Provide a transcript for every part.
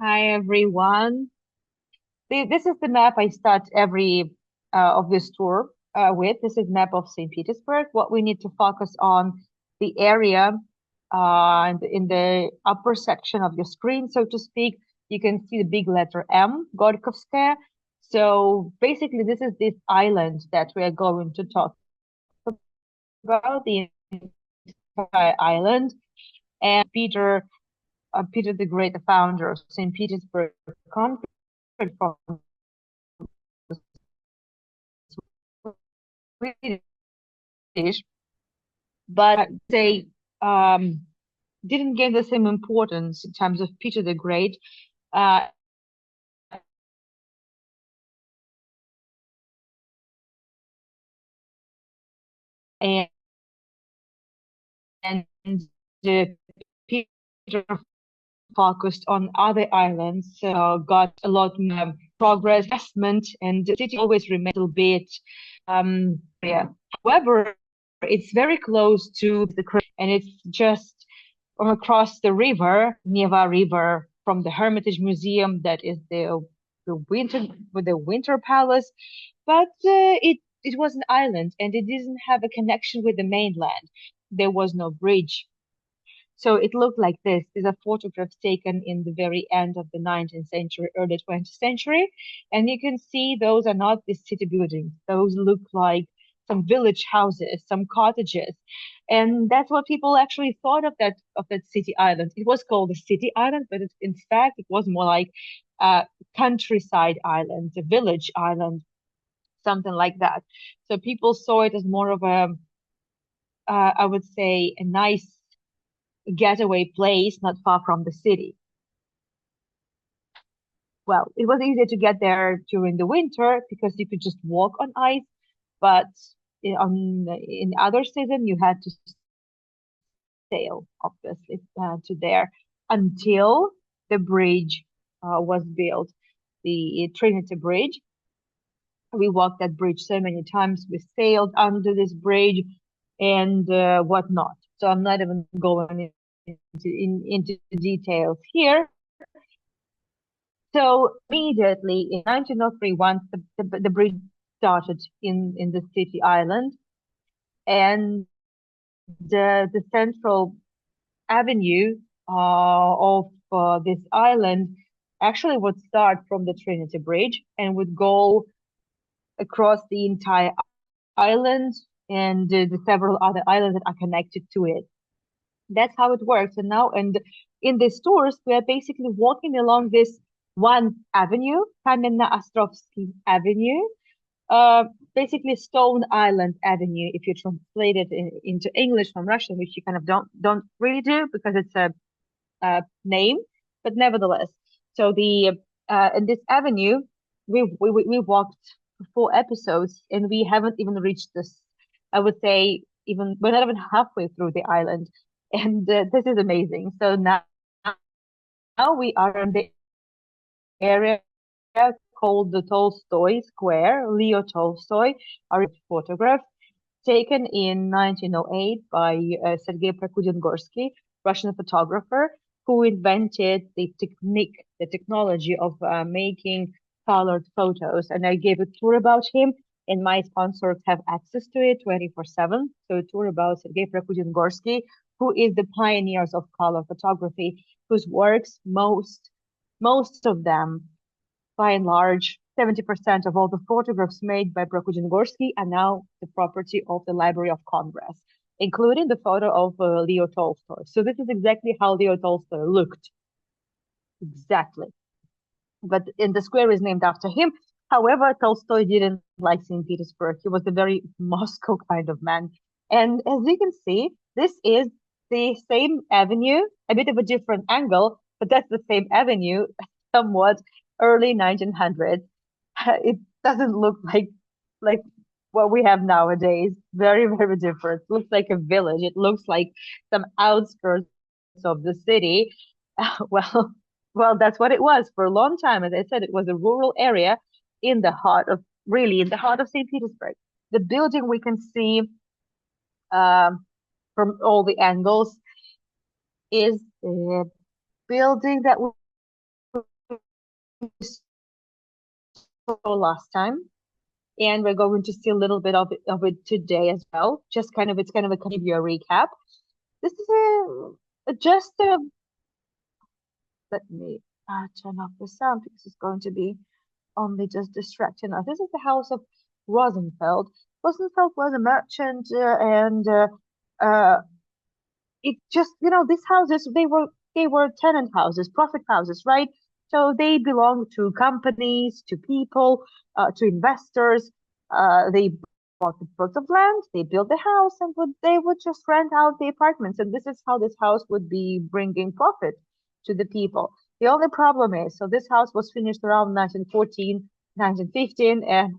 Hi everyone. This is the map I start every of this tour with. This is map of St. Petersburg. What we need to focus on the area in the upper section of your screen, so to speak. You can see the big letter M, Gorkovskaya. So basically, this is this island that we are going to talk about, the entire island. And Peter the Great, the founder of St. Petersburg, conquered from Swedish, but they um, didn't get the same importance in terms of Peter the Great. Uh, and and Peter focused on other islands, got a lot more progress, investment, and the city always remained a little bit, yeah. However, it's very close to and it's just from across the river, Neva River, from the Hermitage Museum, that is the winter palace. But it was an island, and it didn't have a connection with the mainland. There was no bridge, so it looked like this. These are photographs taken in the very end of the 19th century, early 20th century. And you can see those are not the city buildings. Those look like some village houses, some cottages. And that's what people actually thought of that city island. It was called a city island, but in fact it was more like a countryside island, a village island, something like that. So people saw it as more of a I would say a nice getaway place not far from the city. Well, it was easier to get there during the winter because you could just walk on ice, but in other season you had to sail, obviously, to there until the bridge was built, the Trinity Bridge. We walked that bridge so many times. We sailed under this bridge and whatnot. So I'm not even going into details here. So immediately in 1903, once the bridge started in the city island, and the central avenue of this island actually would start from the Trinity Bridge and would go across the entire island and the several other islands that are connected to it. That's how it works. And now, and in these tours, we are basically walking along this one avenue, Kamенно-Ostrovsky Avenue, basically Stone Island Avenue, if you translate it into English from Russian, which you kind of don't really do because it's a name, but nevertheless. So the in this avenue, we walked 4 episodes, and we haven't even reached this. I would say even we're not even halfway through the island, and this is amazing. So now we are in the area called the Tolstoy Square. Leo Tolstoy, our photograph taken in 1908 by Sergei Prokudin-Gorsky, Russian photographer, who invented the technology of making colored photos. And I gave a tour about him, and my sponsors have access to it 24/7. So a tour about Sergei Prokudin-Gorsky, who is the pioneers of color photography, whose works, most of them by and large, 70% of all the photographs made by Prokudin-Gorsky are now the property of the Library of Congress, including the photo of Leo Tolstoy. So this is exactly how Leo Tolstoy looked. Exactly. But in the square is named after him. However, Tolstoy didn't like St. Petersburg. He was a very Moscow kind of man. And as you can see, this is the same avenue, a bit of a different angle, but that's the same avenue, somewhat early 1900s. It doesn't look like what we have nowadays. Very, very different. It looks like a village. It looks like some outskirts of the city. Well, well, that's what it was for a long time. As I said, it was a rural area in the heart of, really, in the heart of St. Petersburg. The building we can see um, from all the angles is a building that saw last time, and we're going to see a little bit of it today as well. Just kind of, it's kind of a give you a recap. This is just a, let me turn off the sound because it's going to be only just distracting us. This is the house of Rosenfeld. Rosenfeld was a merchant, and uh, it just, these houses, they were tenant houses, profit houses, right? So they belong to companies, to people, to investors. They bought the plots of land, they built the house, and they would just rent out the apartments. And this is how this house would be bringing profit to the people. The only problem is, so this house was finished around 1914, 1915, and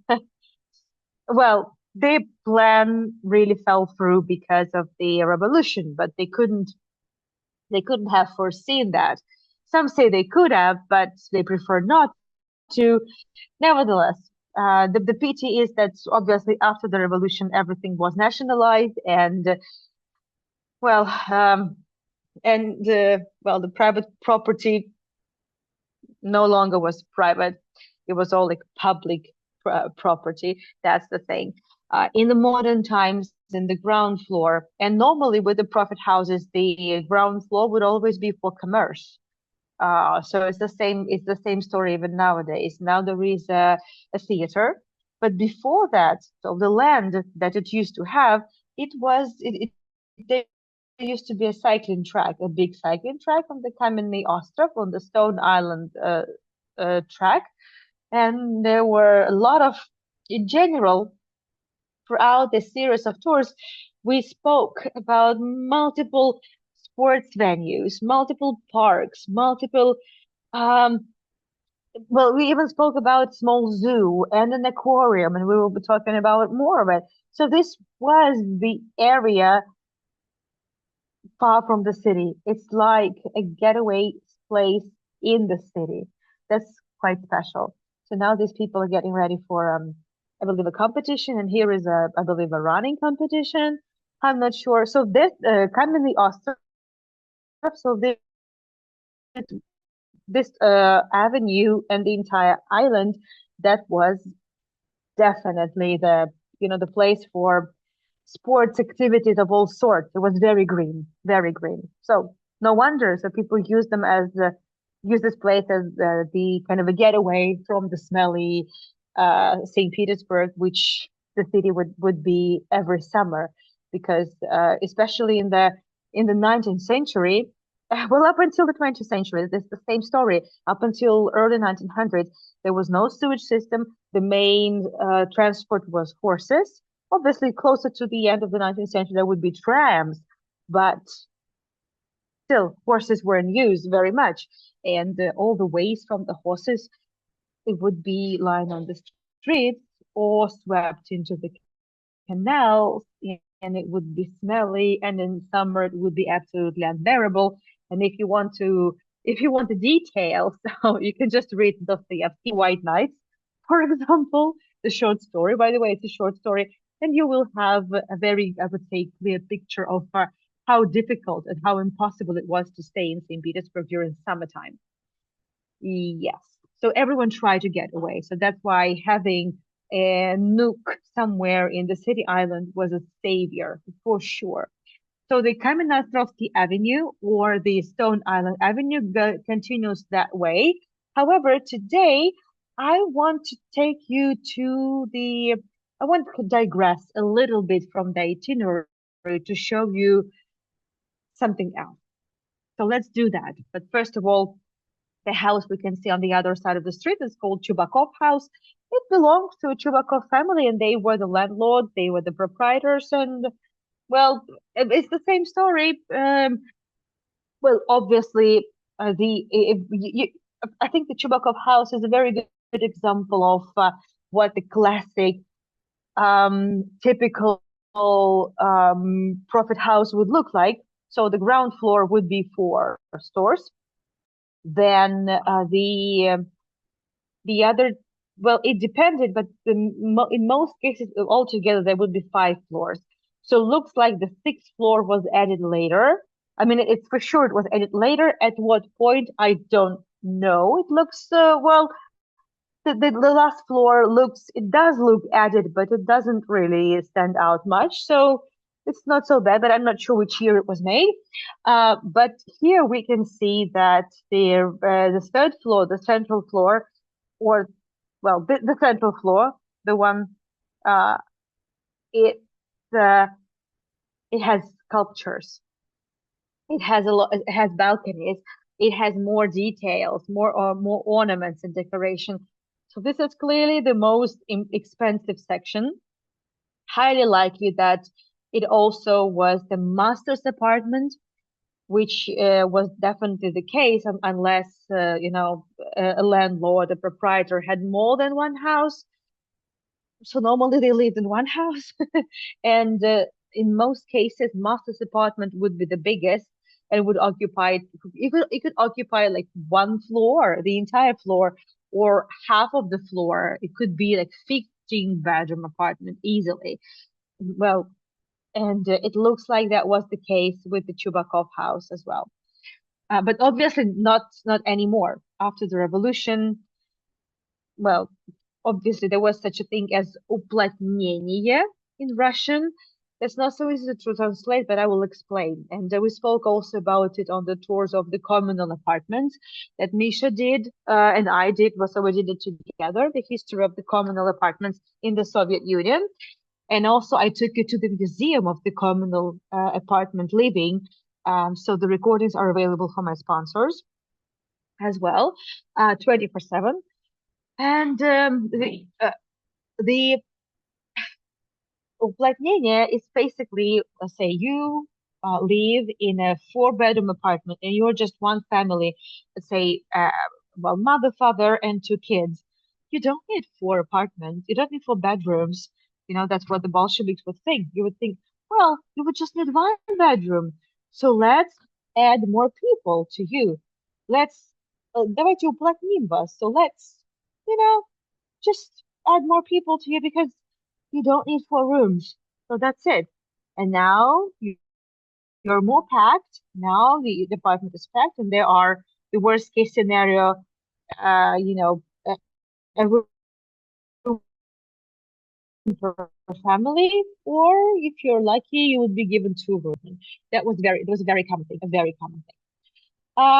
well, their plan really fell through because of the revolution, but they couldn't have foreseen that. Some say they could have, but they prefer not to. Nevertheless, the pity is that obviously after the revolution, everything was nationalized, and well, well, the private property no longer was private; it was all like public property. That's the thing. In the modern times, in the ground floor, and normally with the profit houses, the ground floor would always be for commerce. So it's the same story even nowadays. Now there is a theater, but before that, so the land that it used to have, there used to be a cycling track, a big cycling track on the Kamenny Ostrov, on the Stone Island track, and there were a lot of, in general, throughout the series of tours, we spoke about multiple sports venues, multiple parks, multiple um, well, we even spoke about small zoo and an aquarium, and we will be talking about more of it. So this was the area far from the city. It's like a getaway place in the city. That's quite special. So now these people are getting ready for, I believe, a competition, and here is I believe, a running competition. I'm not sure. So this, kind of in the Ostrov, so this avenue and the entire island, that was definitely the place for sports activities of all sorts. It was very green, very green. So no wonder. So people use this place as the kind of a getaway from the smelly St. Petersburg, which the city would be every summer, because especially in the 19th century. Well, up until the 20th century, it's the same story. Up until early 1900s, there was no sewage system. The main transport was horses. Obviously, closer to the end of the 19th century, there would be trams, but still, horses were in use very much. And all the waste from the horses, it would be lying on the streets or swept into the canals, and it would be smelly, and in summer it would be absolutely unbearable. And if you want the details, so you can just read Dostoevsky White Nights, for example, the short story. By the way, it's a short story, and you will have a very, I would say, clear picture of how difficult and how impossible it was to stay in St. Petersburg during summertime. Yes. So everyone tried to get away. So that's why having a nook somewhere in the city island was a savior for sure. So the Kamenastrovsky Avenue, or the Stone Island Avenue, continues that way. However, today I want to take you to I want to digress a little bit from the itinerary to show you something else. So let's do that. But first of all, the house we can see on the other side of the street is called Chubakov House. It belongs to a Chubakov family, and they were the landlords, they were the proprietors, and well, it's the same story. Well, obviously, I think the Chubakov House is a very good example of what the classic, typical profit house would look like. So the ground floor would be for stores. Then the other, well, it depended, but in most cases, altogether, there would be 5 floors. So looks like the 6th floor was added later. I mean, it's for sure it was added later. At what point, I don't No, it looks well. The last floor looks, it does look added, but it doesn't really stand out much. So it's not so bad, but I'm not sure which year it was made. But here we can see that the third floor, the central floor, or well, the central floor, the one, uh, it uh, it has sculptures. It has a lot. It has balconies. It has more details, more ornaments and decoration. So this is clearly the most expensive section. Highly likely that it also was the master's apartment, which was definitely the case, unless a landlord, a proprietor had more than one house. So normally they lived in one house, and in most cases, master's apartment would be the biggest and would occupy. It could occupy like one floor, the entire floor, or half of the floor. It could be like 15-bedroom apartment easily. Well, and it looks like that was the case with the Chubakov house as well. But obviously not anymore. After the revolution, well, obviously there was such a thing as уплотнение in Russian. It's not so easy to translate, but I will explain. And we spoke also about it on the tours of the communal apartments that Misha did and I did. So we did it together, the history of the communal apartments in the Soviet Union. And also I took you to the museum of the communal apartment living. So the recordings are available for my sponsors as well, 24/7. And the уплотнение is basically, let's say you live in a four-bedroom apartment and you're just one family, let's say, well, mother, father, and two kids. You don't need four apartments. You don't need four bedrooms. That's what the Bolsheviks would think. You would think, well, you would just need one bedroom. So let's add more people to you. Let's, давайте уплотним вас. So let's, you know, just add more people to you because you don't need four rooms. So that's it. And now you're more packed. Now the apartment is packed, and there are the worst case scenario, a room per family, or if you're lucky, you would be given two rooms. It was a very common thing, a very common thing.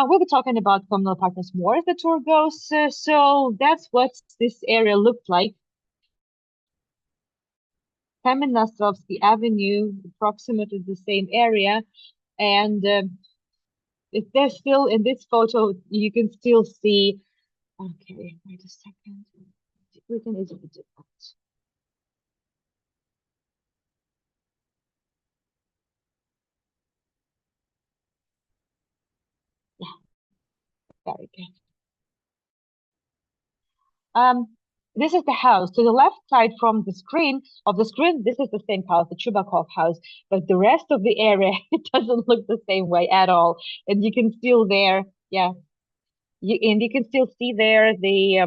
We'll be talking about communal apartments more as the tour goes. So that's what this area looked like. Kamenastrovsky Avenue, approximately the same area. And there's still in this photo, you can still see. Okay, wait a second. We can easily do that. Yeah, very good. Um, this is the house. To the left side from the screen this is the same house, the Chubakov house, but the rest of the area it doesn't look the same way at all. And you can still there, yeah, you can still see there the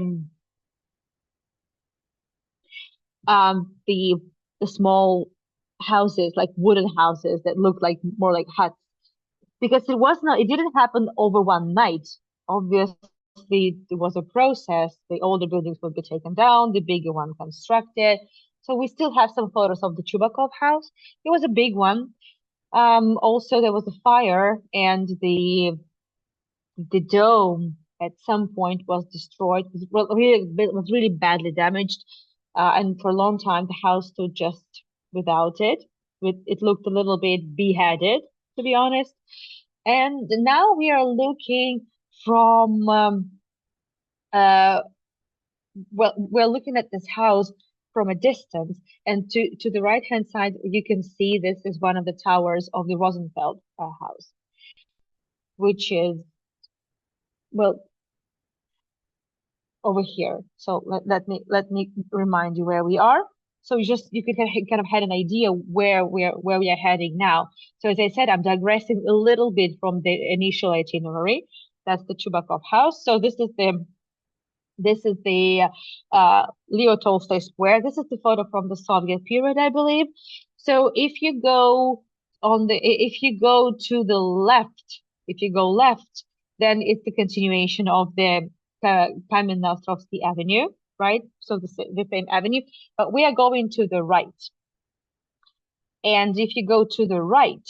small houses, like wooden houses that look like more like huts, because it didn't happen over one night. Obviously there was a process. The older buildings would be taken down, the bigger one constructed. So we still have some photos of the Chubakov house. It was a big one. Also there was a fire, and the dome at some point was destroyed. It was really badly damaged, and for a long time the house stood just without it. It looked a little bit beheaded, to be honest. And now we are looking from uh well, we're looking at this house from a distance, and to the right hand side you can see this is one of the towers of the Rosenfeld house, which is, well, over here. So let me remind you where we are. So you could kind of had an idea where we are heading now. So as I said, I'm digressing a little bit from the initial itinerary. That's the Chubakov house. So this is the Leo Tolstoy Square. This is the photo from the Soviet period, I believe. So if you go to the left, if you go left, Then it's the continuation of the Kamil Nostrovsky Avenue, right? So the same avenue, but we are going to the right. And if you go to the right,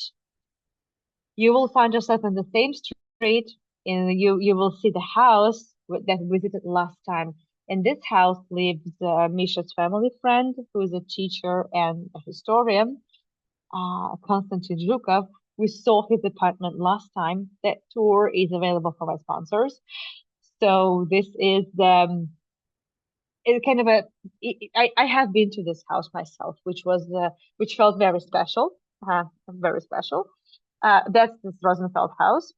you will find yourself in the same street, and you will see the house that we visited last time. In this house lives Misha's family friend, who is a teacher and a historian, Konstantin Zhukov. We saw his apartment last time. That tour is available for my sponsors. So this is it's kind of I have been to this house myself, which felt very special, very special. That's this Rosenfeld house.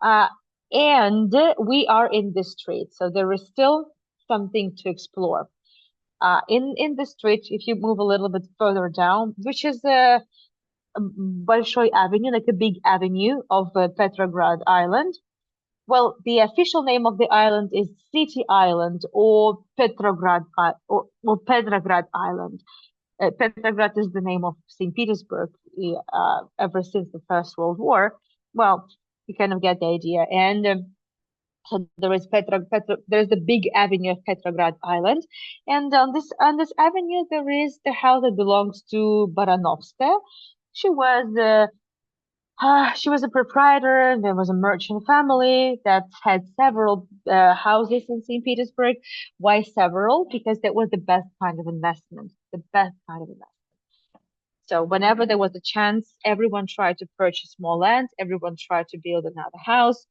Uh, and we are in the street, so there is still something to explore. In the street, if you move a little bit further down, which is a Bolshoi Avenue, like a big avenue of Petrograd Island. Well, the official name of the island is City Island or or Petrograd Island. Petrograd is the name of St. Petersburg ever since the First World War. Well, you kind of get the idea. And so there is there's the big avenue of Petrograd Island, and on this avenue there is the house that belongs to Baranovska. She was she was a proprietor. There was a merchant family that had several houses in St. Petersburg. Why several? Because that was the best kind of investment. The best kind of investment. So whenever there was a chance, everyone tried to purchase more land. Everyone tried to build another house,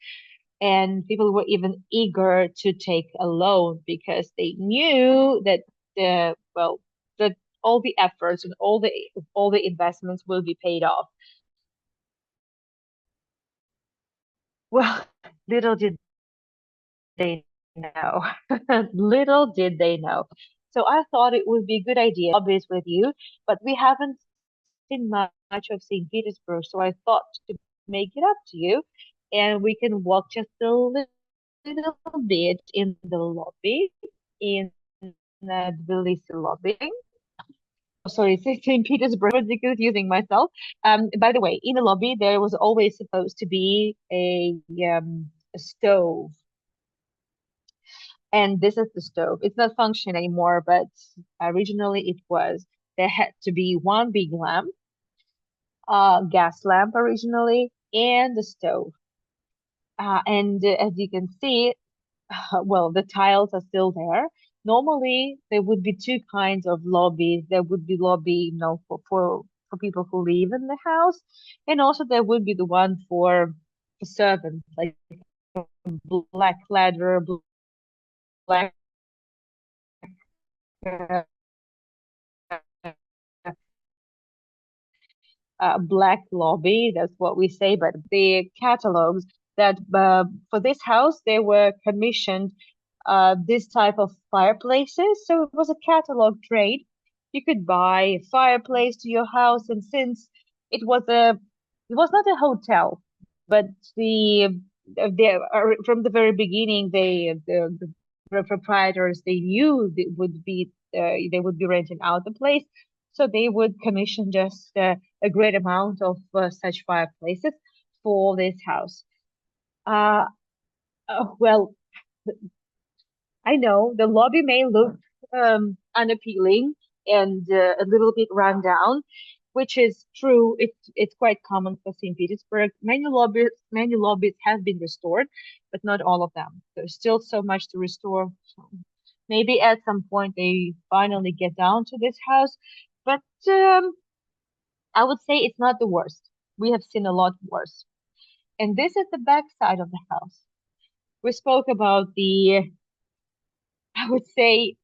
and people were even eager to take a loan because they knew that that all the efforts and all the investments will be paid off. Well, little did they know. Little did they know. So I thought it would be a good idea to this with you, but we haven't seen much of St. Petersburg, so I thought to make it up to you, and we can walk just a little bit in the lobby, in the Tbilisi lobby. Oh, sorry, it's St. Petersburg, confusing myself. By the way, in the lobby there was always supposed to be a stove, and this is the stove. It's not functioning anymore, but originally it was. There had to be one big lamp, gas lamp originally, and the stove. And as you can see, well, the tiles are still there. Normally, there would be two kinds of lobbies. There would be lobby, for people who live in the house, and also there would be the one for servants, like black ladder, black uh, black lobby. That's what we say. But the catalogs that for this house they were commissioned this type of fireplaces. So it was a catalog trade. You could buy a fireplace to your house, and since it was it was not a hotel, but from the very beginning, the proprietors they knew they would be renting out the place, so they would commission just a great amount of such fireplaces for this house. Uh, well, I know the lobby may look unappealing and a little bit run down, which is true. It's quite common for St. Petersburg. Many lobbies have been restored, but not all of them. There's still so much to restore. So maybe at some point they finally get down to this house, but I would say it's not the worst. We have seen a lot worse. And this is the back side of the house. We spoke about I would say,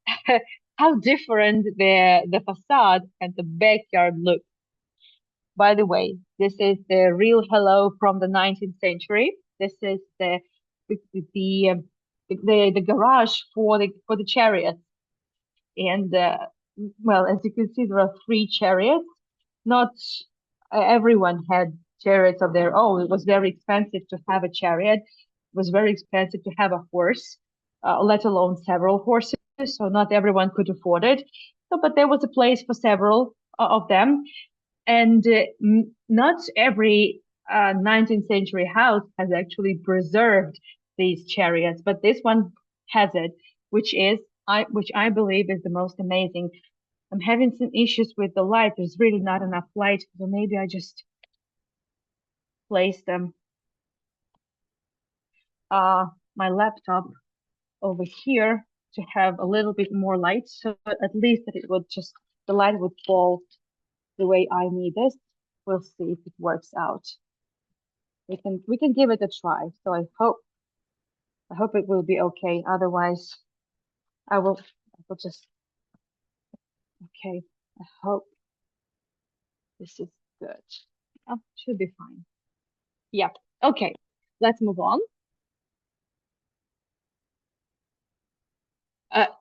how different the facade and the backyard look. By the way, this is the real hello from the 19th century. This is the the um, the garage for the chariot. And well, as you can see, there are three chariots. Not everyone had chariots of their own. It was very expensive to have a chariot. It was very expensive to have a horse, let alone several horses. So not everyone could afford it. So, but there was a place for several of them, and not every 19th century house has actually preserved these chariots, but this one has it, which I believe is the most amazing. I'm having some issues with the light. There's really not enough light, so maybe I just place them uh my laptop over here to have a little bit more light, so at least that it would just the light would fall the way I need this. We'll see if it works out. We can give it a try. So I hope it will be okay. Otherwise, I will just okay. I hope this is good. Oh, should be fine. Yep. Okay. Let's move on.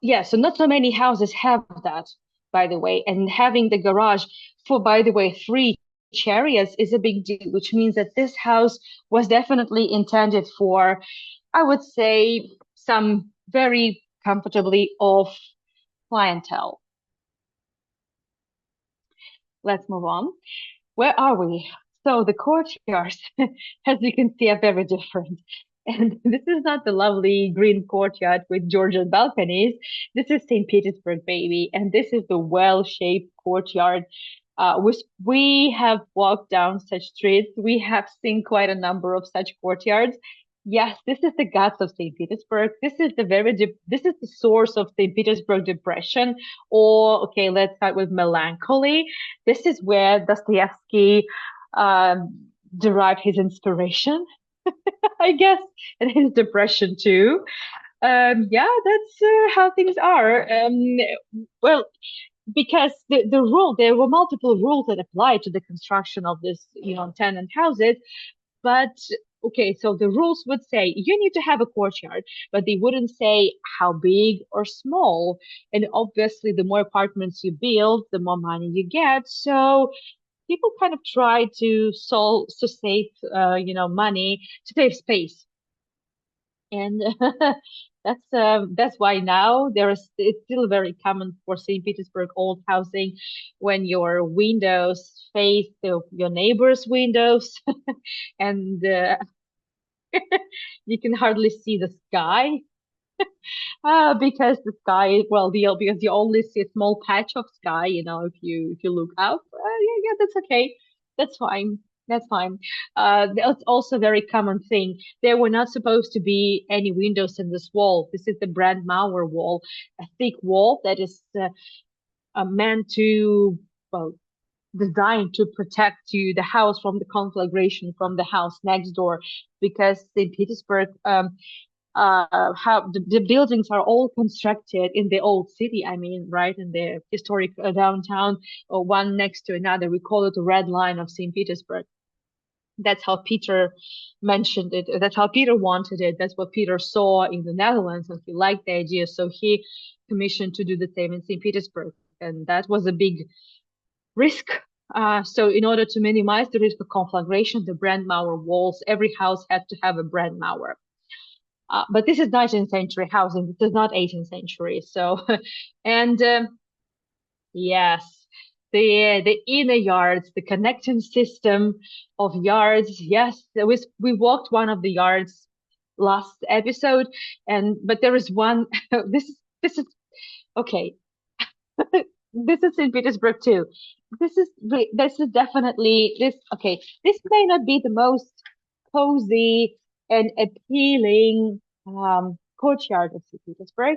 Yeah, so not so many houses have that, by the way, and having the garage for, by the way, three chariots is a big deal, which means that this house was definitely intended for, I would say, some very comfortably off clientele. Let's move on. Where are we? So the courtyards, as you can see, are very different. And this is not the lovely green courtyard with Georgian balconies. This is St. Petersburg, baby. And this is the well-shaped courtyard. Which we have walked down such streets. We have seen quite a number of such courtyards. Yes, this is the guts of St. Petersburg. This is the source of St. Petersburg depression. Or, okay, let's start with melancholy. This is where Dostoevsky derived his inspiration, I guess, and his depression too. Yeah, that's how things are. Well, because there were multiple rules that applied to the construction of this, tenant houses. But okay, so the rules would say you need to have a courtyard, but they wouldn't say how big or small. And obviously, the more apartments you build, the more money you get. So people kind of try to save money, to save space, and that's why now it's still very common for St. Petersburg old housing when your windows face your neighbor's windows, and you can hardly see the sky. Because the sky, well, because you only see a small patch of sky, if you look up. Yeah, that's okay. That's fine. That's fine. That's also a very common thing. There were not supposed to be any windows in this wall. This is the Brandmauer wall, a thick wall that is meant to, well, designed to protect you, the house, from the conflagration from the house next door, because St. Petersburg how the buildings are all constructed in the old city. I mean, right in the historic downtown, or one next to another. We call it the red line of St. Petersburg. That's how Peter mentioned it. That's how Peter wanted it. That's what Peter saw in the Netherlands, and he liked the idea. So he commissioned to do the same in St. Petersburg. And that was a big risk. So in order to minimize the risk of conflagration, the Brandmauer walls, every house had to have a Brandmauer. But this is 19th century housing. This is not 18th century. So, and yes, the inner yards, the connecting system of yards. Yes, we walked one of the yards last episode, and but there is one. This is okay. This is St. Petersburg too. This is definitely this. Okay, this may not be the most cozy and appealing courtyard of St. Petersburg,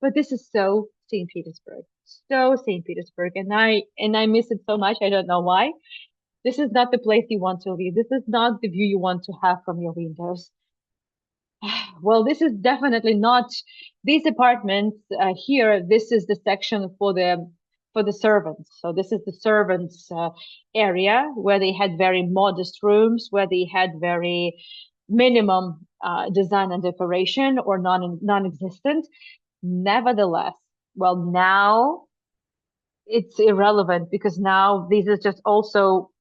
but this is so St. Petersburg, so St. Petersburg, and I miss it so much. I don't know why. This is not the place you want to live. This is not the view you want to have from your windows. Well, this is definitely not these apartments here. This is the section for the servants. So this is the servants area where they had very modest rooms, where they had very minimum design and decoration, or non-existent. Nevertheless, well, now it's irrelevant, because now these are just also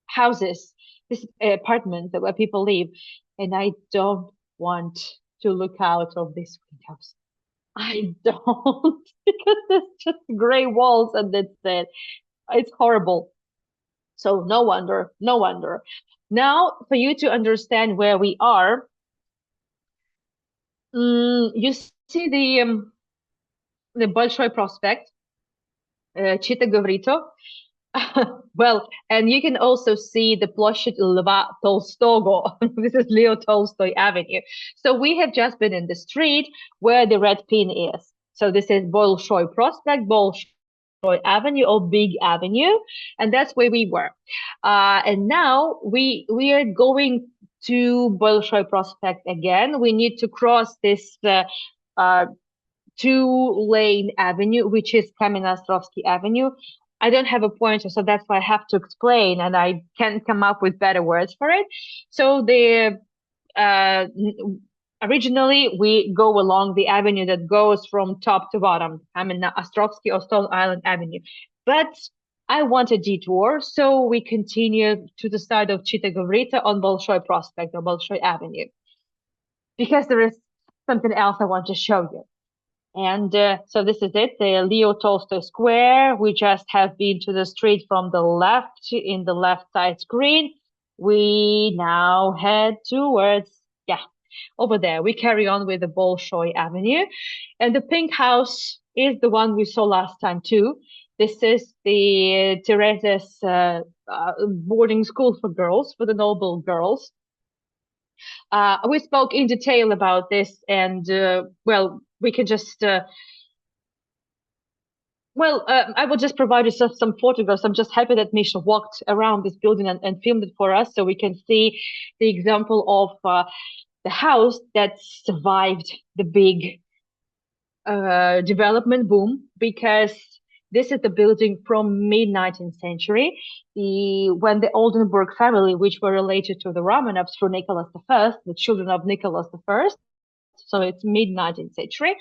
houses, this apartments that where people live, and I don't want to look out of these windows. I don't, because there's just gray walls and that's it. It's horrible. So no wonder, no wonder. Now, for you to understand where we are, you see the Bolshoi Prospect, Chita Govrito. Well, and you can also see the Ploshchad Lva Tolstogo. This is Leo Tolstoy Avenue. So we have just been in the street where the red pin is. So this is Bolshoi Prospect, Bolshoi Avenue, or Big Avenue, and that's where we were. And now we are going to Bolshoi Prospect again. We need to cross this uh, two-lane avenue, which is Kamenostrovsky Avenue. I don't have a pointer, so that's why I have to explain, and I can't come up with better words for it. So uh, originally we go along the avenue that goes from top to bottom. I mean, Ostrovsky or Stone Island Avenue, but I want a detour, so we continue to the side of Chita Govrita on Bolshoi Prospect or Bolshoi Avenue, because there is something else I want to show you. And so this is it, the Leo Tolstoy Square. We just have been to the street from the left in the left side screen. We now head towards, yeah, over there. We carry on with the Bolshoi Avenue. And the pink house is the one we saw last time too. This is the Teresa's boarding school for girls, for the noble girls. We spoke in detail about this, and well, we can just I will just provide you some photographs. I'm just happy that Misha walked around this building and filmed it for us, so we can see the example of the house that survived the big development boom, because this is the building from mid-19th century, when the Oldenburg family, which were related to the Romanovs through Nicholas I, the children of Nicholas I, so it's mid-19th century,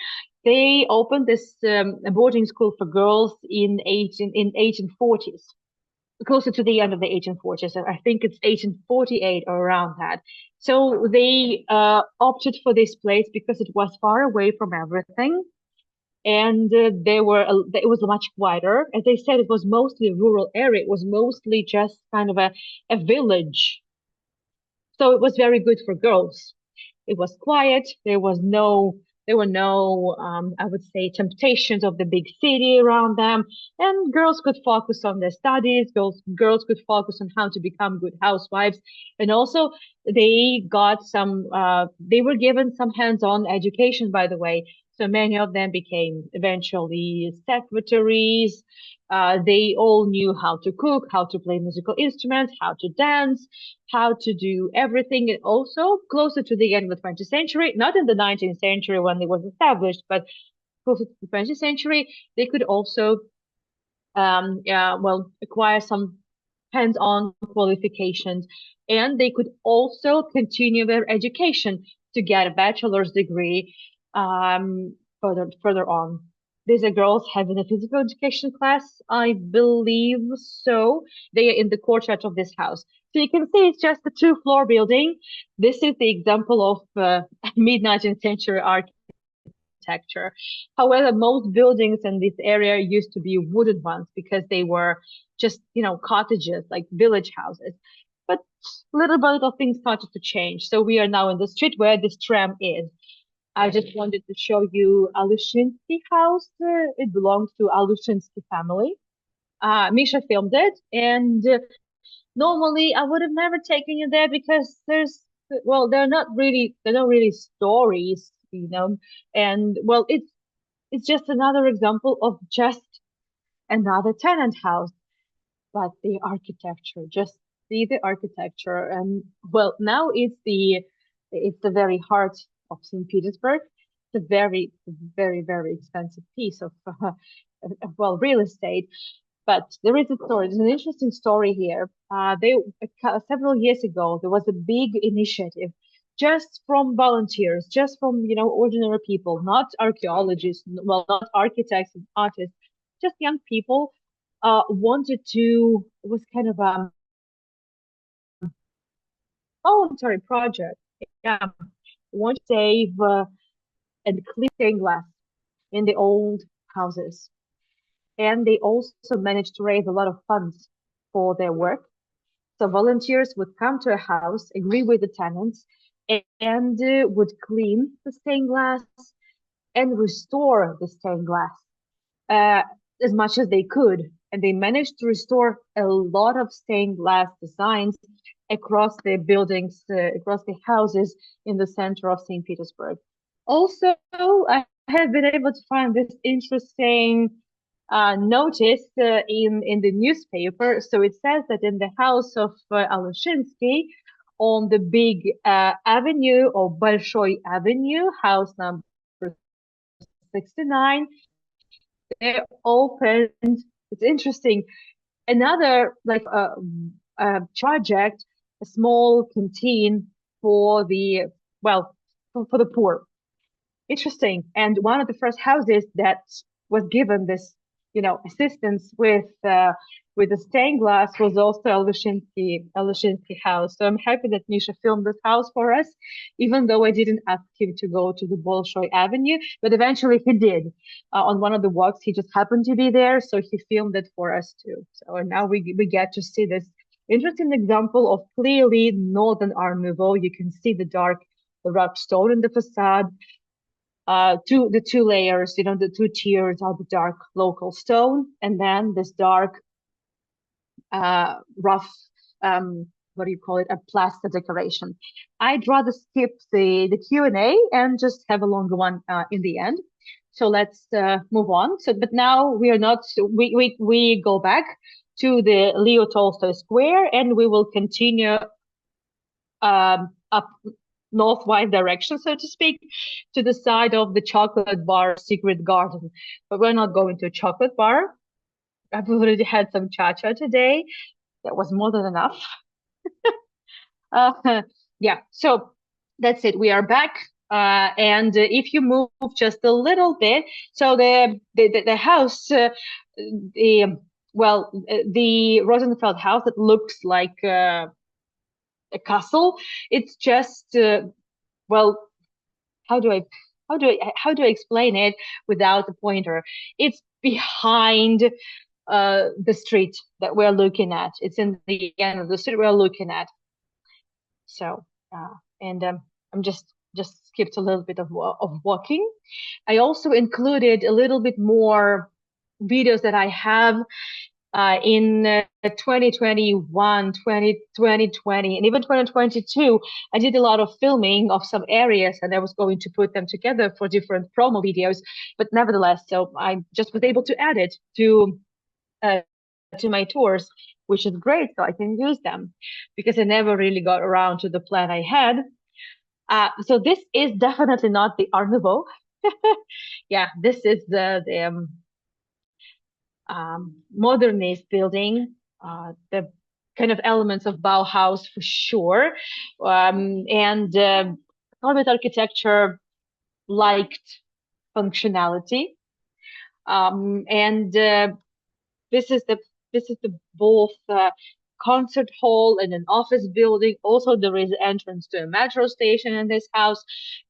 they opened this boarding school for girls in 1840s, closer to the end of the 1840s. I think it's 1848 or around that. So they opted for this place because it was far away from everything, and it was much quieter. As I said, it was mostly a rural area. It was mostly just kind of a village. So it was very good for girls. It was quiet. There were no, I would say, temptations of the big city around them. And girls could focus on their studies. Girls could focus on how to become good housewives. And also they were given some hands-on education, by the way. So many of them became eventually secretaries. They all knew how to cook, how to play musical instruments, how to dance, how to do everything. And also closer to the end of the 20th century, not in the 19th century when it was established, but closer to the 20th century, they could also, acquire some hands-on qualifications, and they could also continue their education to get a bachelor's degree further on. These are girls having a physical education class, I believe so. They are in the courtyard of this house. So you can see it's just a two-floor building. This is the example of mid-19th century architecture. However, most buildings in this area used to be wooden ones because they were just, cottages, like village houses. But little by little things started to change. So we are now in the street where this tram is. I just wanted to show you Alushinsky house. It belongs to Alushinsky family. Misha filmed it, and normally I would have never taken you there because they're not really stories, and well, it's just another example of just another tenant house, but the architecture, just see the architecture. And well, now it's the very heart of St. Petersburg. It's a very, very, very expensive piece of real estate. But there is a story. There's an interesting story here. Several years ago, there was a big initiative just from volunteers, just from, ordinary people, not archaeologists, well, not architects and artists, just young people, it was kind of a voluntary project. Yeah, want to save and clean stained glass in the old houses. And they also managed to raise a lot of funds for their work. So volunteers would come to a house, agree with the tenants, and would clean the stained glass and restore the stained glass uh, as much as they could. And they managed to restore a lot of stained glass designs across the buildings, across the houses in the center of St. Petersburg. Also, I have been able to find this interesting notice in the newspaper. So it says that in the house of Alushinsky, on the big avenue or Bolshoi Avenue, house number 69, they opened. It's interesting. Another like project, a small canteen for the well for the poor. Interesting. And one of the first houses that was given this, assistance with the stained glass was also Alushinsky house. So I'm happy that Misha filmed this house for us, even though I didn't ask him to go to the Bolshoi Avenue, but eventually he did. On one of the walks, he just happened to be there, so he filmed it for us too. So now we get to see this interesting example of clearly Northern Art Nouveau. You can see the rough stone in the facade, the two layers, the two tiers are the dark local stone, and then this dark, rough, what do you call it, a plaster decoration. I'd rather skip the Q&A and just have a longer one in the end. So let's move on. But now we are not, we go back to the Leo Tolstoy Square, and we will continue up northwise direction, so to speak, to the side of the chocolate bar Secret Garden. But we're not going to a chocolate bar. I've already had some cha-cha today. That was more than enough. Yeah, so that's it. We are back. And if you move just a little bit, so the house, the Rosenfeld house that looks like a castle. It's just well, how do I explain it without the pointer? It's behind the street that we're looking at. It's in the end of the street we're looking at. So and I'm just skipped a little bit of walking. I also included a little bit more videos that I have in 2021, 2020, and even 2022, I did a lot of filming of some areas, and I was going to put them together for different promo videos. But nevertheless, so I just was able to add it to my tours, which is great. So I can use them because I never really got around to the plan I had. So this is definitely not the Art Nouveau. Yeah, this is the modernist building, the kind of elements of Bauhaus for sure, and Soviet architecture liked functionality, and this is the both concert hall and an office building. Also, there is entrance to a metro station in this house,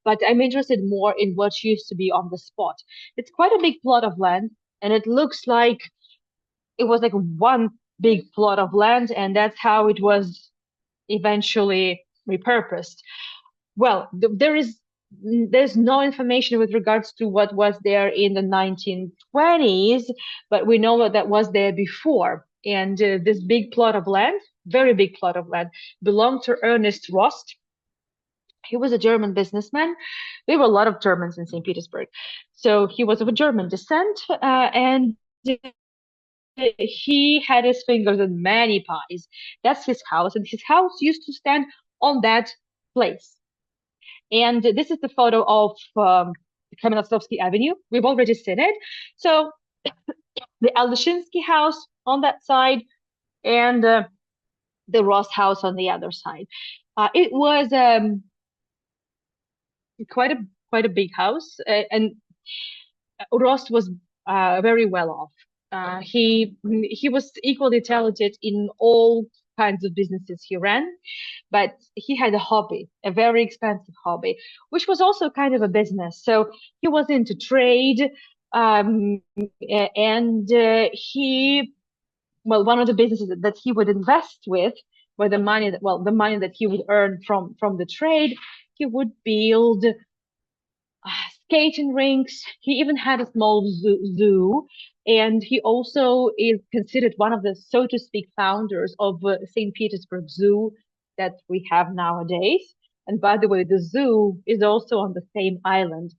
but I'm interested more in what used to be on the spot. It's quite a big plot of land, and it looks like it was like one big plot of land, and that's how it was eventually repurposed. Well, there's no information with regards to what was there in the 1920s, but we know that was there before. And this big plot of land, very big plot of land, belonged to Ernest Rost. He was a German businessman. There were a lot of Germans in St. Petersburg. So he was of a German descent, and he had his fingers in many pies. That's his house, and his house used to stand on that place. And this is the photo of Kamenetsovsky Avenue. We've already seen it. So the Aldashinsky house on that side, and the Ross house on the other side. It was quite a big house, and Ross was very well off. He was equally talented in all kinds of businesses he ran, but he had a hobby, a very expensive hobby, which was also kind of a business. So he was into trade, and one of the businesses that he would invest with where the money that, well, the money that he would earn from the trade, he would build skating rinks. He even had a small zoo, and he also is considered one of the, so to speak, founders of St. Petersburg Zoo that we have nowadays. And by the way, the zoo is also on the same island.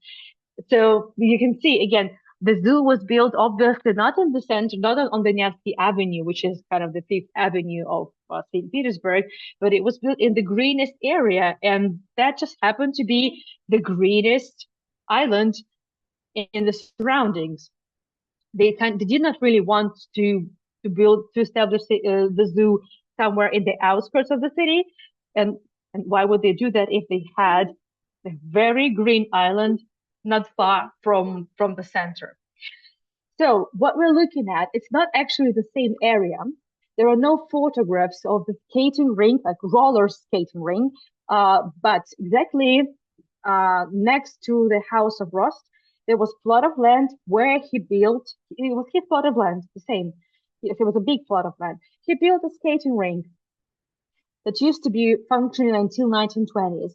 So you can see again, the zoo was built obviously not in the center, not on the Nevsky Avenue, which is kind of the Fifth Avenue of St. Petersburg, but it was built in the greenest area, and that just happened to be the greenest island in the surroundings. They did not really want to establish the zoo somewhere in the outskirts of the city, and why would they do that if they had a very green island not far from the center? So what we're looking at, it's not actually the same area. There are no photographs of the skating rink, like roller skating rink, but exactly next to the house of Rost, there was plot of land where he built. It was his plot of land, the same. It was a big plot of land. He built a skating rink that used to be functioning until 1920s.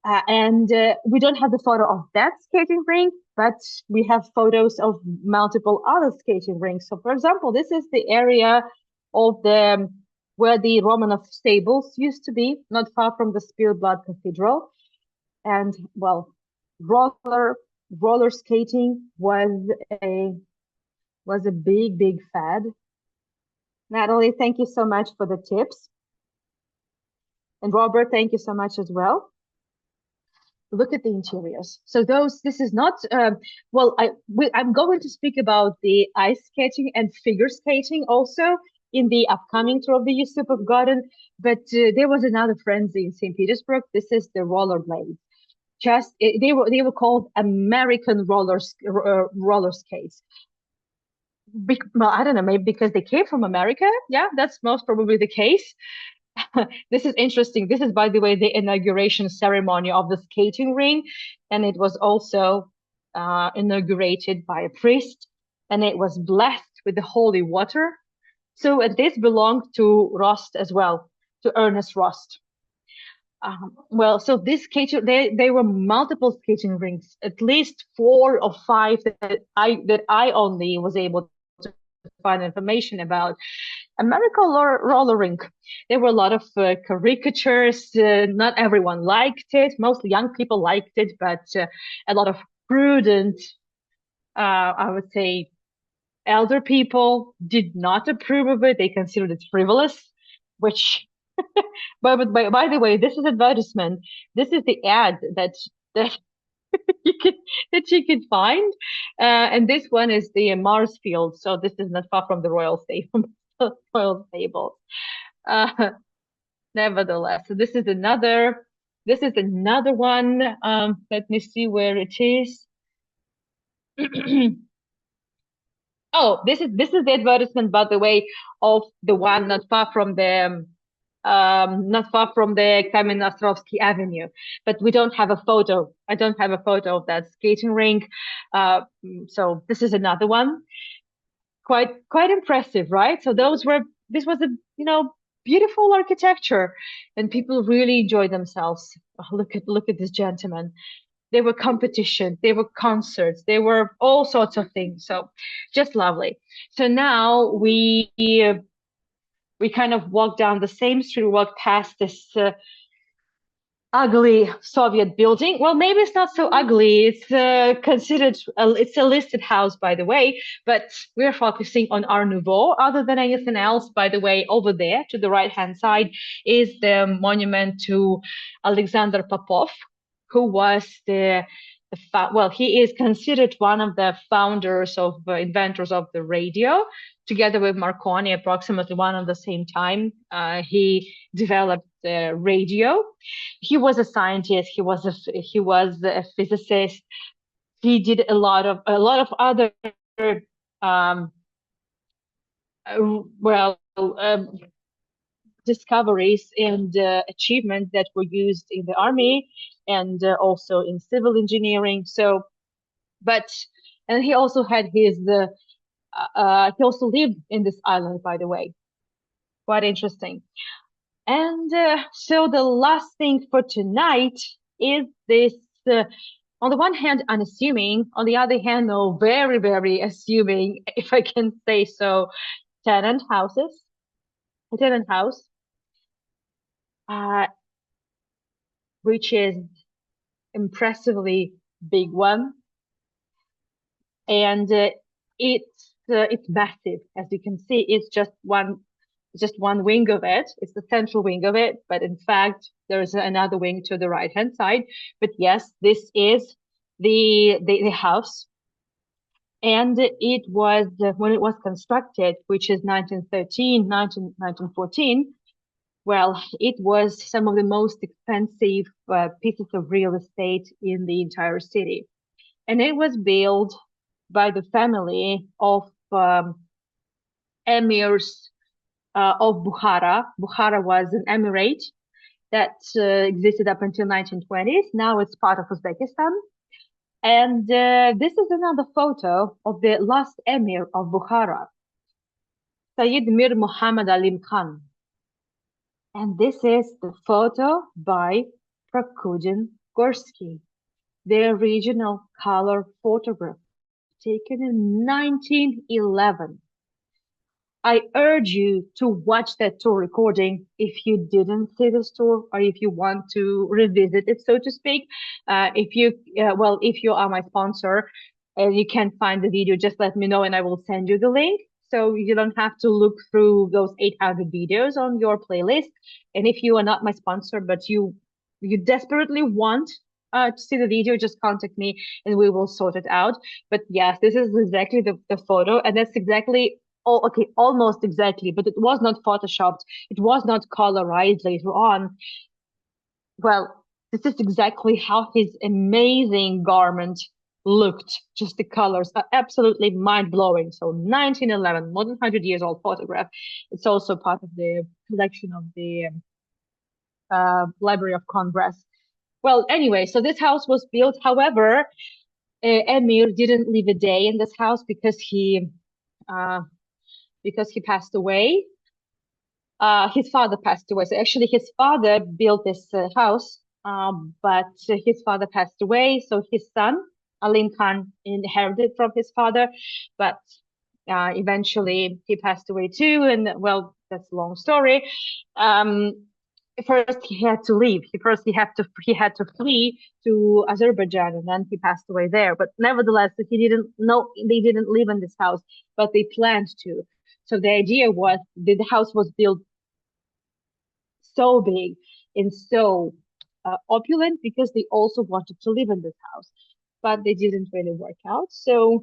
And we don't have the photo of that skating rink, but we have photos of multiple other skating rinks. So, for example, this is the area of the where the Romanov stables used to be, not far from the Spirit Blood Cathedral. And well, roller skating a was a big fad. Natalie, thank you so much for the tips. And Robert, thank you so much as well. Look at the interiors. So this is not, well, I'm going to speak about the ice skating and figure skating also in the upcoming tour of the Yusupov Garden, but there was another frenzy in St. Petersburg. This is the rollerblades. They were called American roller skates. Well, I don't know, maybe because they came from America. Yeah, that's most probably the case. This is interesting. This is, by the way, the inauguration ceremony of the skating ring, and it was also inaugurated by a priest, and it was blessed with the holy water. So, and this belonged to Rost as well, to Ernest Rost. Well, so this skating, there were multiple skating rinks, at least 4 or 5 that I only was able to find information about. American roller rink. There were a lot of caricatures. Not everyone liked it. Most young people liked it, but a lot of prudent, I would say, elder people did not approve of it. They considered it frivolous, which, by the way, this is advertisement. This is the ad that you could that you could find, and this one is the Marsfield. So this is not far from the Royal Stable. Royal Stable. Nevertheless, so this is another. This is another one. Let me see where it is. Oh, this is the advertisement, by the way, of the one not far from the Kamenostrovsky Avenue, but we don't have a photo. I don't have a photo of that skating rink. So this is another one. Quite impressive, right? So this was a, beautiful architecture, and people really enjoyed themselves. Oh, look at this gentleman. There were competition, there were concerts, there were all sorts of things. So just lovely. So now we kind of walk down the same street, walk past this ugly Soviet building. Well, maybe it's not so ugly. It's it's a listed house, by the way, but we're focusing on Art Nouveau. Other than anything else, by the way, over there to the right-hand side is the monument to Alexander Popov, who was he is considered one of the founders of inventors of the radio, together with Marconi, approximately one at the same time. He developed the radio. He was a scientist. He was a physicist. He did a lot of other um, well discoveries and achievements that were used in the army and also in civil engineering. So, and he also had he also lived in this island, by the way. Quite interesting. And so the last thing for tonight is this, on the one hand, unassuming, on the other hand, no, very, very assuming, if I can say so, tenant houses, a tenant house, uh, which is impressively big one, and it's massive, as you can see. It's just one wing of it. It's the central wing of it, but in fact, there is another wing to the right hand side. But yes, this is the house, and it was when it was constructed, which is 1913, 1914. Well, it was some of the most expensive pieces of real estate in the entire city. And it was built by the family of emirs of Bukhara. Bukhara was an emirate that existed up until 1920s. Now it's part of Uzbekistan. And this is another photo of the last emir of Bukhara, Sayyid Mir Muhammad Alim Khan. And this is the photo by Prokudin Gorsky, the original color photograph taken in 1911. I urge you to watch that tour recording if you didn't see this tour or if you want to revisit it, so to speak. If you are my sponsor and you can't find the video, just let me know and I will send you the link. So you don't have to look through those 800 videos on your playlist. And if you are not my sponsor, but you desperately want to see the video, just contact me and we will sort it out. But yes, this is exactly the photo, and that's exactly, oh, okay, almost exactly, but it was not photoshopped. It was not colorized later on. Well, this is exactly how his amazing garment looked. Just the colors are absolutely mind-blowing. So 1911, more than 100 years old photograph. It's also part of the collection of the Library of Congress. Well, anyway, so this house was built. However, Emir didn't live a day in this house uh, because he passed away. His father passed away. So actually, his father built this house, but his father passed away. So his son, Alim Khan, inherited from his father, but eventually he passed away too. And well, that's a long story. Um, First he had to leave. He had to flee to Azerbaijan, and then he passed away there. But nevertheless, they didn't live in this house, but they planned to. So the idea was the house was built so big and so opulent because they also wanted to live in this house, but they didn't really work out. So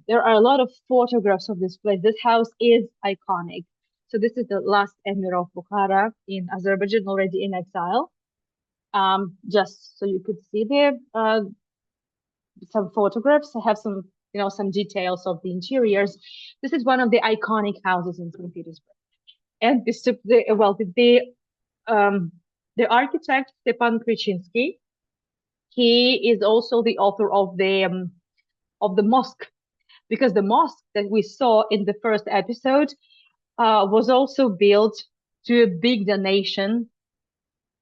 there are a lot of photographs of this place. This house is iconic. So this is the last emir of Bukhara in Azerbaijan, already in exile. Just so you could see there some photographs. I have some details of the interiors. This is one of the iconic houses in St. Petersburg. And um, the architect Stepan Krichinsky, he is also the author of the mosque, because the mosque that we saw in the first episode was also built to a big donation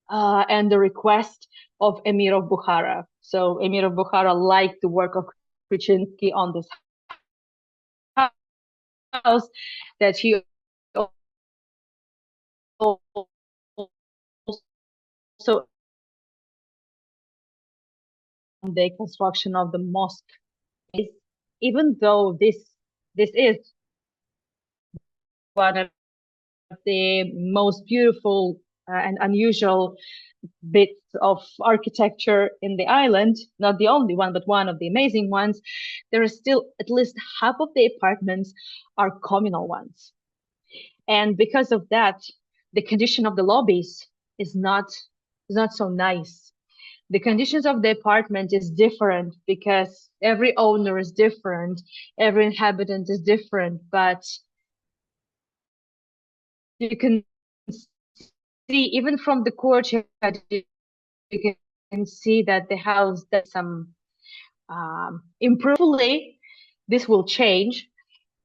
and the request of Emir of Bukhara. So Emir of Bukhara liked the work of Krichinsky on this house, that he also the construction of the mosque. Even though this is one of the most beautiful and unusual bits of architecture in the island, not the only one, but one of the amazing ones, there are still at least half of the apartments are communal ones. And because of that, the condition of the lobbies is not so nice. The conditions of the apartment is different because every owner is different, every inhabitant is different, but you can see even from the courtyard, you can see that the house does some improvement. This will change.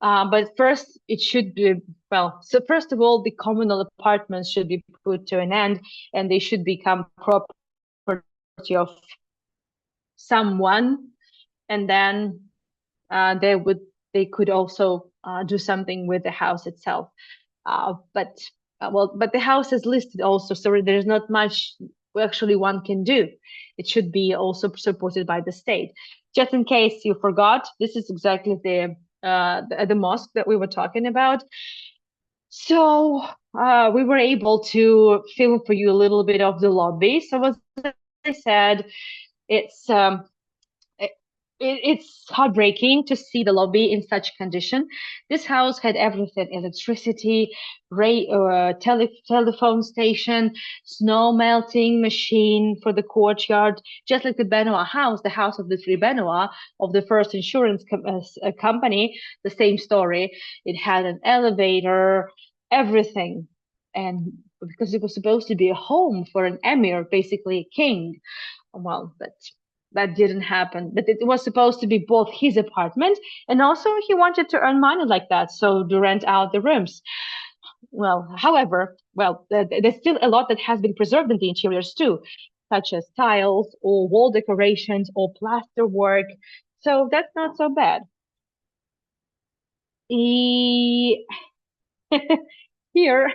But first, it should be, well, so first of all, the communal apartments should be put to an end and they should become property of someone. And then they would, they could also do something with the house itself. But well, but the house is listed also, so there's not much actually one can do. It should be also supported by the state. Just in case you forgot, this is exactly the mosque that we were talking about. So we were able to film for you a little bit of the lobby. So as I said, it's it, it's heartbreaking to see the lobby in such condition. This house had everything: electricity, telephone station, snow melting machine for the courtyard, just like the Benoit house, the house of the three Benoit of the first insurance company. The same story. It had an elevator, everything. And because it was supposed to be a home for an emir, basically a king, well, that didn't happen. But it was supposed to be both his apartment and also he wanted to earn money like that, so to rent out the rooms. Well, however, well, there's still a lot that has been preserved in the interiors too, such as tiles or wall decorations or plaster work. So that's not so bad. E Here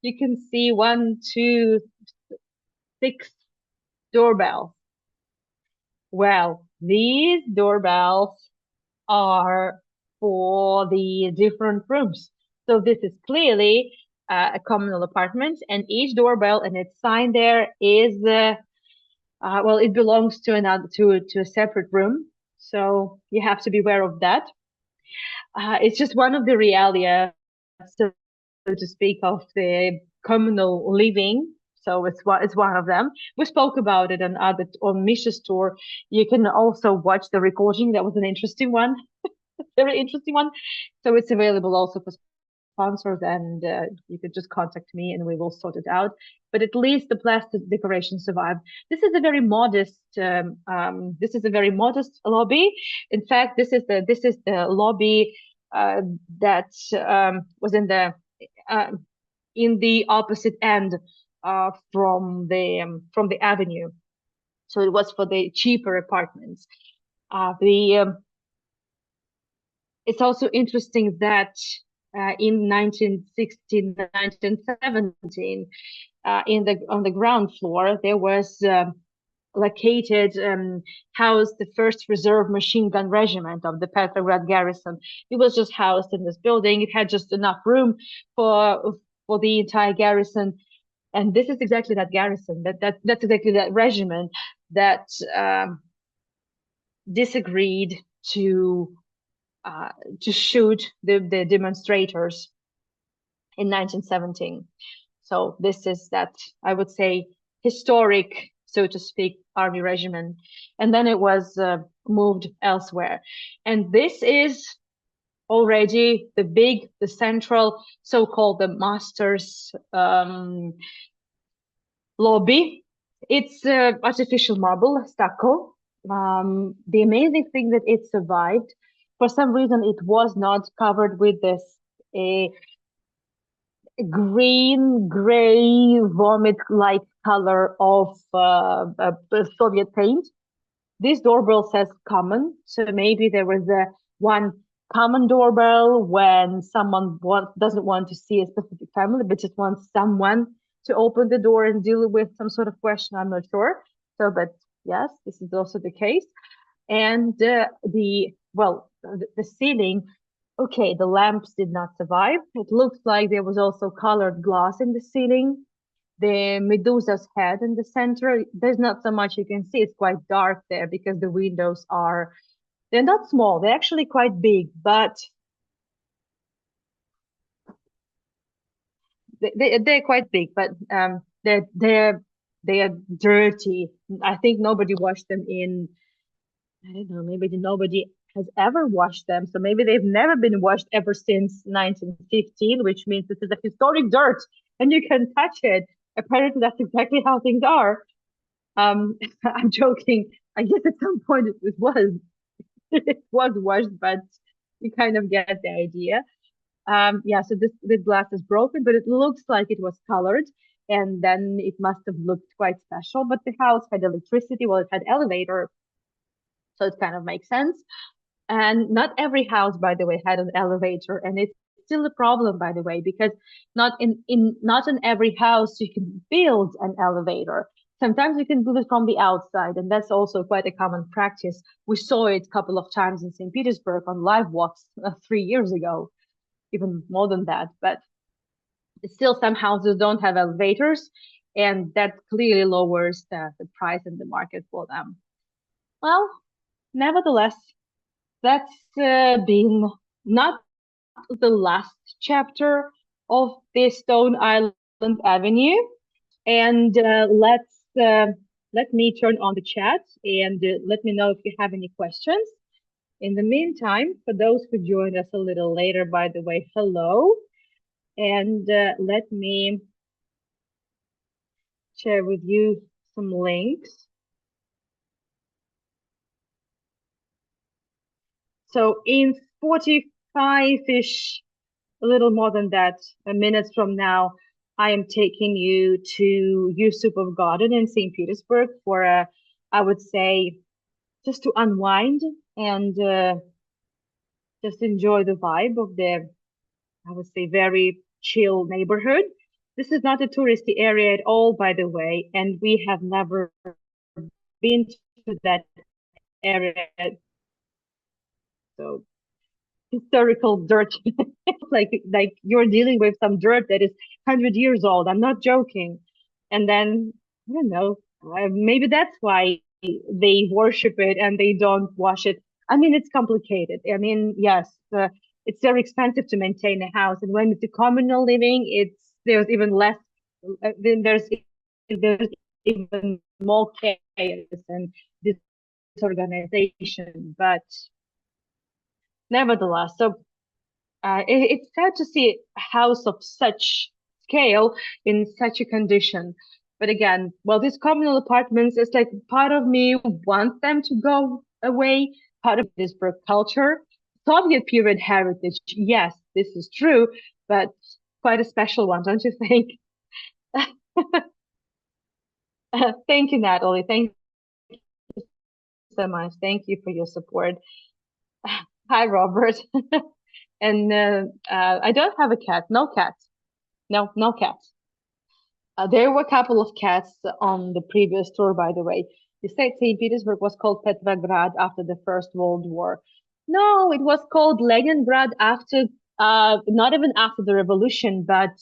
you can see one, two, six doorbells. Well, these doorbells are for the different rooms. So this is clearly a communal apartment, and each doorbell and its sign there is well, it belongs to another to a separate room. So you have to be aware of that. It's just one of the realia, so to speak, of the communal living. So it's one of them. We spoke about it on Misha's tour. You can also watch the recording. That was an interesting one, very interesting one. So it's available also for sponsors, and you could just contact me and we will sort it out. But at least the plastic decoration survived. This is a very modest. This is a very modest lobby. In fact, this is the lobby uh, that was uh, in the opposite end from the avenue. So it was for the cheaper apartments. The It's also interesting that in 1916, 1917, in the on the ground floor, there was located housed the first reserve machine gun regiment of the Petrograd garrison. It was just housed in this building. It had just enough room for the entire garrison. And this is exactly that garrison, that's exactly that regiment that disagreed to uh, to shoot the demonstrators in 1917. So this is that, I would say, historic, so to speak, army regiment. And then it was moved elsewhere. And this is already the central, so-called the master's lobby. It's artificial marble, stucco. The amazing thing that it survived, for some reason, it was not covered with this a green, gray, vomit-like color of Soviet paint. This doorbell says common, so maybe there was a one common doorbell when someone doesn't want to see a specific family, but just wants someone to open the door and deal with some sort of question. I'm not sure. So, but yes, this is also the case. And the ceiling. Okay, the lamps did not survive. It looks like there was also colored glass in the ceiling. The Medusa's head in the center, there's not so much you can see. It's quite dark there because the windows they're not small. They're actually quite big, but they're quite big, but they are dirty. I think nobody washed them in, I don't know, maybe nobody has ever washed them. So maybe they've never been washed ever since 1915, which means this is a historic dirt and you can touch it. Apparently, that's exactly how things are. I'm joking. I guess at some point it was it was washed, but You kind of get the idea. Yeah, so this glass is broken, but it looks like it was colored, and then it must have looked quite special. But the house had electricity, well, it had elevator, so it kind of makes sense. And not every house, by the way, had an elevator, and it's still a problem, by the way, because not in every house you can build an elevator. Sometimes you can build it from the outside, and that's also quite a common practice. We saw it a couple of times in St. Petersburg on live walks 3 years ago, even more than that. But still, some houses don't have elevators, and that clearly lowers the price in the market for them. Well, nevertheless, that's been not the last chapter of the Stone Island Avenue. And let me turn on the chat and let me know if you have any questions. In the meantime, for those who joined us a little later, by the way, hello. And let me share with you some links. So in 45-ish, a little more than that, minutes from now, I am taking you to Yusupov Garden in St. Petersburg for a, I would say, just to unwind and just enjoy the vibe of the, I would say, very chill neighborhood. This is not a touristy area at all, by the way, and we have never been to that area. So historical dirt, like you're dealing with some dirt that is 100 years old. I'm not joking. And then I don't know, maybe that's why they worship it and they don't wash it. I mean, it's complicated. I mean, yes, it's very expensive to maintain a house, and when it's a communal living, there's even less. Then there's even more chaos and disorganization. But nevertheless, so it's sad to see a house of such scale in such a condition. But again, well, these communal apartments, it's like part of me wants them to go away, part of this for culture. Soviet period heritage, yes, this is true, but quite a special one, don't you think? Thank you, Natalie. Thank you so much. Thank you for your support. Hi, Robert. And I don't have a cat. No cats. No, no cats. There were a couple of cats on the previous tour, by the way. You said St. Petersburg was called Petrograd after the First World War. No, it was called Leningrad after, not even after the revolution, but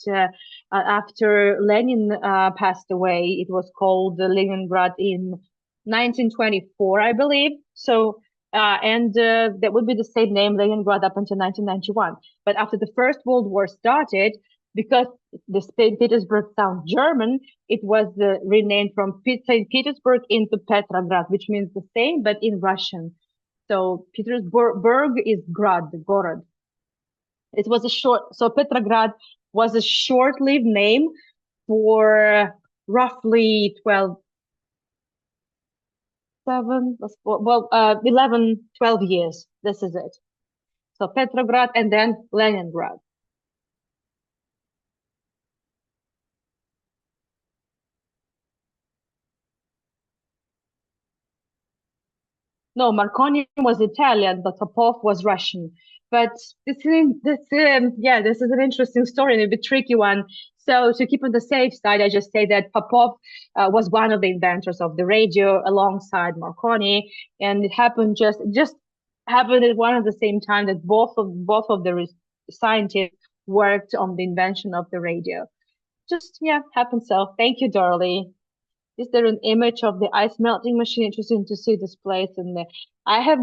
after Lenin passed away. It was called Leningrad in 1924, I believe. So, and that would be the same name, Leningrad, up until 1991. But after the First World War started, because the St. Petersburg sounds German, it was renamed from St. Petersburg into Petrograd, which means the same, but in Russian. So Petersburg is Grad, Gorod. It was a short, so Petrograd was a short-lived name for roughly 12, 11, 12 years. This is it. So Petrograd and then Leningrad. No, Marconi was Italian, but Popov was Russian. But this is an interesting story and a bit tricky one. So to keep on the safe side, I just say that Popov was one of the inventors of the radio alongside Marconi, and it happened just happened at one of the same time that both of the scientists worked on the invention of the radio. Just yeah, happened so. Thank you, Darlie. Is there an image of the ice melting machine? Interesting to see this place. And I have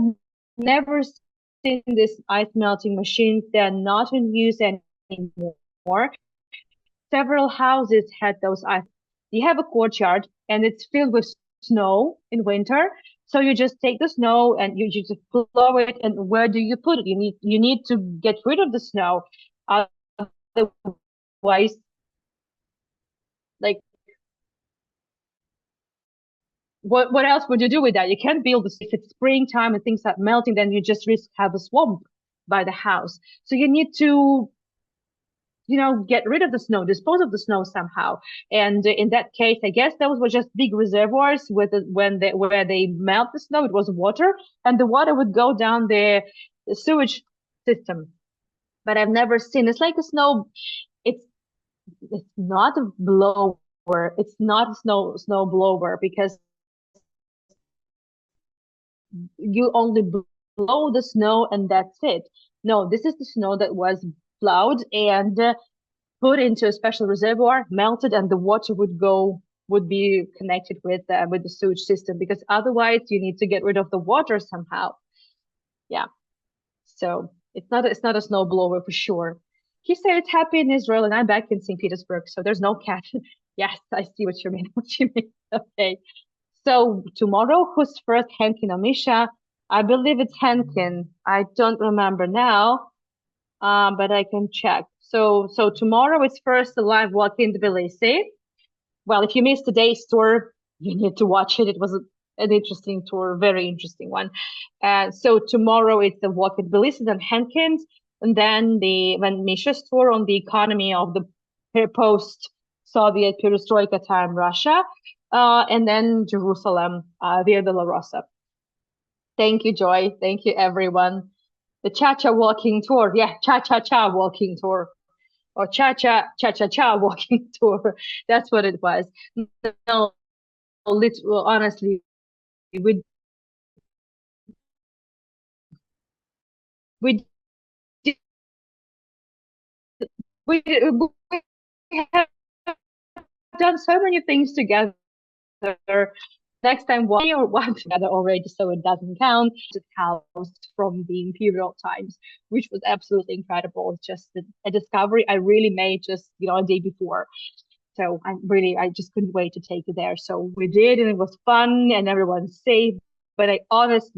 never seen this ice melting machines. They're not in use anymore. Several houses had those ice. You have a courtyard and it's filled with snow in winter. So you just take the snow and you just blow it. And where do you put it? You need to get rid of the snow. Otherwise, like what else would you do with that? You can't build this if it's springtime and things are melting, then you just risk have a swamp. by the house. So you need to, get rid of the snow, dispose of the snow somehow. And in that case, I guess those were just big reservoirs with where they melt the snow. It was water, and the water would go down the sewage system. But I've never seen. It's like a snow. It's it's not a blower. It's not a snow blower because you only blow the snow and that's it. No, this is the snow that was plowed and put into a special reservoir, melted, and the water would be connected with the sewage system because otherwise you need to get rid of the water somehow. Yeah. So it's not a snow blower for sure. He said it's happy in Israel and I'm back in St. Petersburg, so there's no cat. Yes, I see what you mean. What you mean. Okay. So tomorrow, who's first, Henkin or Misha? I believe it's Henkin. I don't remember now, but I can check. So tomorrow is first the live walk in Tbilisi. Well, if you missed today's tour, you need to watch it. It was an interesting tour, very interesting one. So tomorrow it's the walk in Tbilisi and Henkins, and then when Misha's tour on the economy of the post-Soviet perestroika time Russia, and then Jerusalem, Via Dolorosa. Thank you, Joy. Thank you, everyone. The Cha-Cha walking tour. Yeah, Cha-Cha-Cha walking tour. Or Cha-Cha-Cha-Cha walking tour. That's what it was. No, literally, honestly, we we did, we have done so many things together. Next time, one or one together already, so it doesn't count. Just house from the imperial times, which was absolutely incredible. Just a discovery I really made just a day before. So I just couldn't wait to take it there. So we did, and it was fun, and everyone's safe. But I was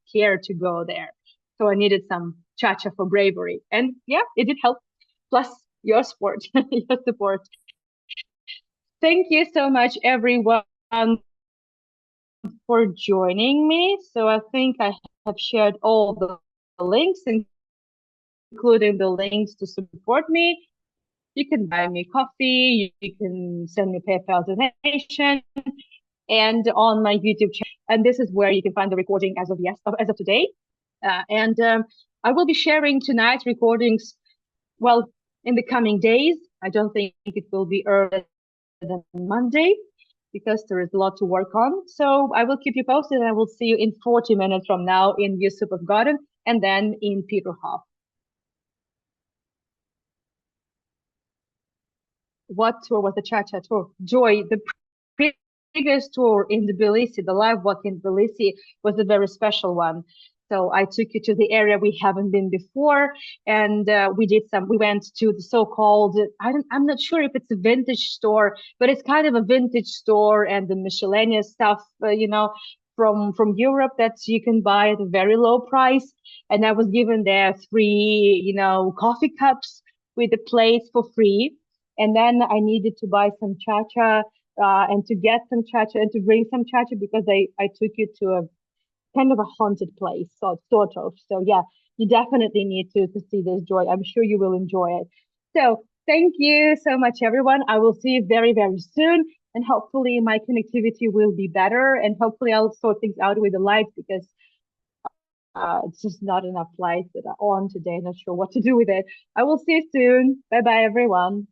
scared to go there. So I needed some cha-cha for bravery. And yeah, it did help. Plus your support, your support. Thank you so much, everyone, for joining me. So I think I have shared all the links, including the links to support me. You can buy me coffee, you can send me PayPal donation, and on my YouTube channel. And this is where you can find the recording as of today. And I will be sharing tonight's recordings, well, in the coming days. I don't think it will be earlier than Monday because there is a lot to work on. So I will keep you posted, and I will see you in 40 minutes from now in Yusuf of Garden and then in Peterhof. What tour was the Cha-Cha tour? Joy, the previous tour in Tbilisi, the live walk in Tbilisi, was a very special one. So I took you to the area we haven't been before, and we went to the so-called, I'm not sure if it's a vintage store, but it's kind of a vintage store and the miscellaneous stuff, from Europe that you can buy at a very low price. And I was given there 3, coffee cups with a plate for free. And then I needed to buy some cha-cha, and to get some cha-cha and to bring some cha-cha because I took you to a kind of a haunted place, sort of. So yeah, you definitely need to see this, Joy. I'm sure you will enjoy it. So thank you so much, everyone. I will see you very, very soon. And hopefully my connectivity will be better. And hopefully I'll sort things out with the lights because it's just not enough lights that are on today. Not sure what to do with it. I will see you soon. Bye bye, everyone.